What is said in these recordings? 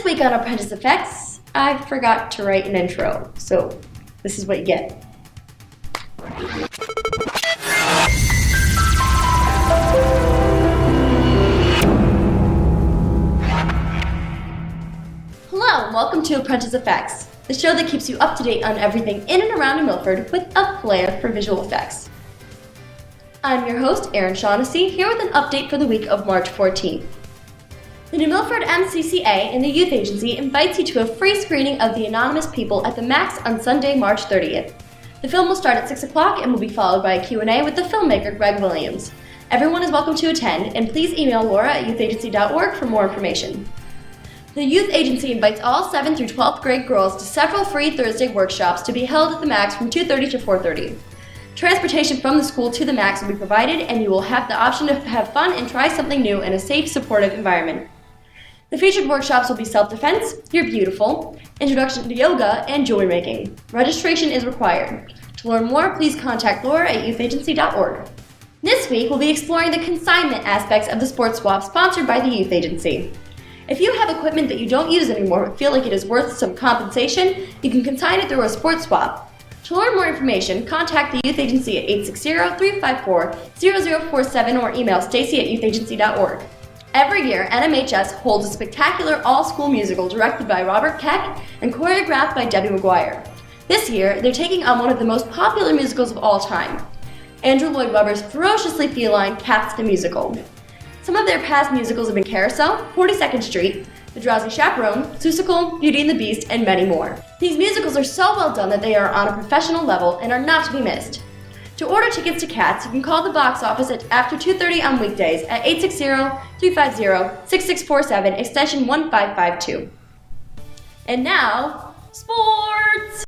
This week on Apprentice Effects, I forgot to write an intro, so this is what you get. Hello, and welcome to Apprentice Effects, the show that keeps you up to date on everything in and around New Milford with a flair for visual effects. I'm your host, Erin Shaughnessy, here with an update for the week of March 14th. The New Milford MCCA and the Youth Agency invites you to a free screening of The Anonymous People at the Max on Sunday, March 30th. The film will start at 6 o'clock and will be followed by a Q&A with the filmmaker Greg Williams. Everyone is welcome to attend, and please email Laura at youthagency.org for more information. The Youth Agency invites all 7th through 12th grade girls to several free Thursday workshops to be held at the Max from 2:30 to 4:30. Transportation from the school to the Max will be provided, and you will have the option to have fun and try something new in a safe, supportive environment. The featured workshops will be self-defense, You're Beautiful, Introduction to Yoga, and Jewelry Making. Registration is required. To learn more, please contact Laura at youthagency.org. This week, we'll be exploring the consignment aspects of the Sports Swap sponsored by the Youth Agency. If you have equipment that you don't use anymore but feel like it is worth some compensation, you can consign it through a Sports Swap. To learn more information, contact the Youth Agency at 860-354-0047 or email stacy at youthagency.org. Every year, NMHS holds a spectacular all-school musical directed by Robert Keck and choreographed by Debbie McGuire. This year, they're taking on one of the most popular musicals of all time, Andrew Lloyd Webber's ferociously feline Cats the Musical. Some of their past musicals have been Carousel, 42nd Street, The Drowsy Chaperone, Seussical, Beauty and the Beast, and many more. These musicals are so well done that they are on a professional level and are not to be missed. To order tickets to Cats, you can call the box office after 2:30 on weekdays at 860-350-6647, extension 1552. And now, sports!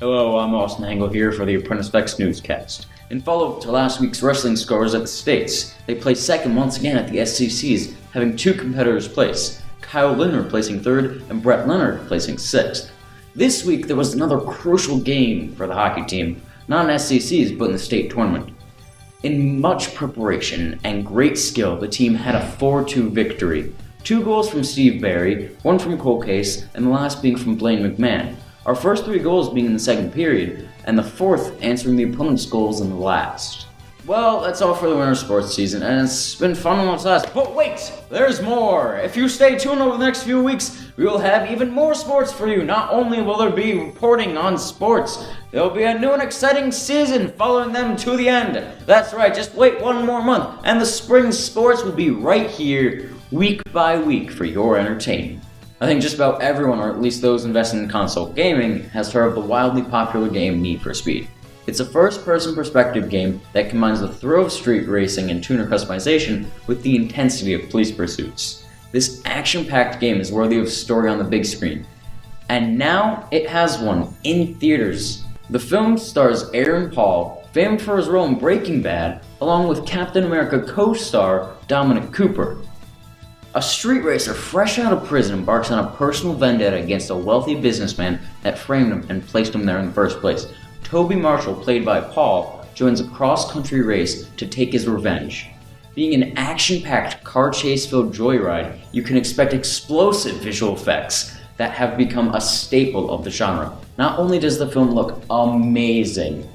Hello, I'm Austin Hangle here for the Apprentice Effects newscast. In follow-up to last week's wrestling scores at the States, they placed second once again at the SCCs, having two competitors place, Kyle Lindner placing third and Brett Leonard placing sixth. This week there was another crucial game for the hockey team, not in SCCs but in the state tournament. In much preparation and great skill, the team had a 4-2 victory. 2 goals from Steve Barry, 1 from Cole Case, and the last being from Blaine McMahon. Our first 3 goals being in the second period, and the fourth answering the opponent's goals in the last. Well, that's all for the winter sports season, and it's been fun on its last. But wait! There's more! If you stay tuned over the next few weeks, we will have even more sports for you. Not only will there be reporting on sports, there will be a new and exciting season following them to the end. That's right, just wait one more month, and the spring sports will be right here, week by week, for your entertainment. I think just about everyone, or at least those invested in console gaming, has heard of the wildly popular game Need for Speed. It's a first-person perspective game that combines the thrill of street racing and tuner customization with the intensity of police pursuits. This action-packed game is worthy of a story on the big screen, and now it has one in theaters. The film stars Aaron Paul, famed for his role in Breaking Bad, along with Captain America co-star Dominic Cooper. A street racer fresh out of prison embarks on a personal vendetta against a wealthy businessman that framed him and placed him there in the first place. Toby Marshall, played by Paul, joins a cross-country race to take his revenge. Being an action-packed, car chase-filled joyride, you can expect explosive visual effects that have become a staple of the genre. Not only does the film look amazing,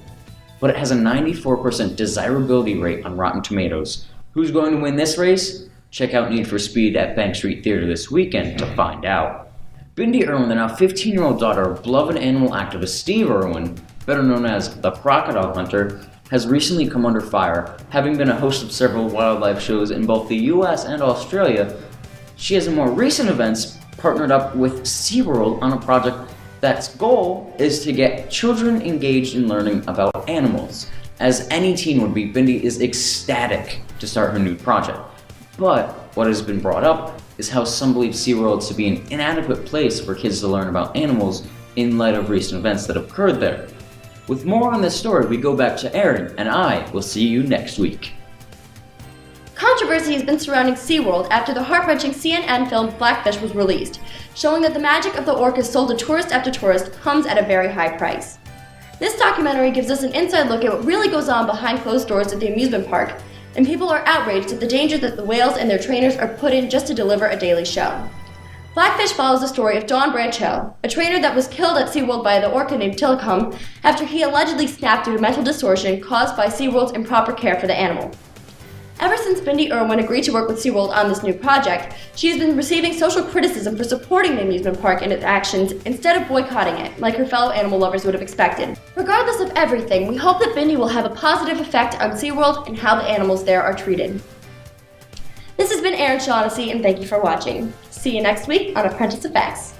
but it has a 94% desirability rate on Rotten Tomatoes. Who's going to win this race? Check out Need for Speed at Bank Street Theater this weekend to find out. Bindi Irwin, the now 15-year-old daughter of beloved animal activist Steve Irwin, better known as the Crocodile Hunter, has recently come under fire. Having been a host of several wildlife shows in both the US and Australia, she has in more recent events partnered up with SeaWorld on a project that's goal is to get children engaged in learning about animals. As any teen would be, Bindi is ecstatic to start her new project. But what has been brought up is how some believe SeaWorld to be an inadequate place for kids to learn about animals in light of recent events that have occurred there. With more on this story, we go back to Erin, and I will see you next week. Controversy has been surrounding SeaWorld after the heart-wrenching CNN film Blackfish was released, showing that the magic of the orcas sold to tourist after tourist comes at a very high price. This documentary gives us an inside look at what really goes on behind closed doors at the amusement park, and people are outraged at the danger that the whales and their trainers are put in just to deliver a daily show. Blackfish follows the story of Don Brancho, a trainer that was killed at SeaWorld by the orca named Tillicum after he allegedly snapped due to mental distortion caused by SeaWorld's improper care for the animal. Ever since Bindi Irwin agreed to work with SeaWorld on this new project, she has been receiving social criticism for supporting the amusement park in its actions instead of boycotting it, like her fellow animal lovers would have expected. Regardless of everything, we hope that Bindi will have a positive effect on SeaWorld and how the animals there are treated. This has been Erin Shaughnessy, and thank you for watching. See you next week on Apprentice Effects.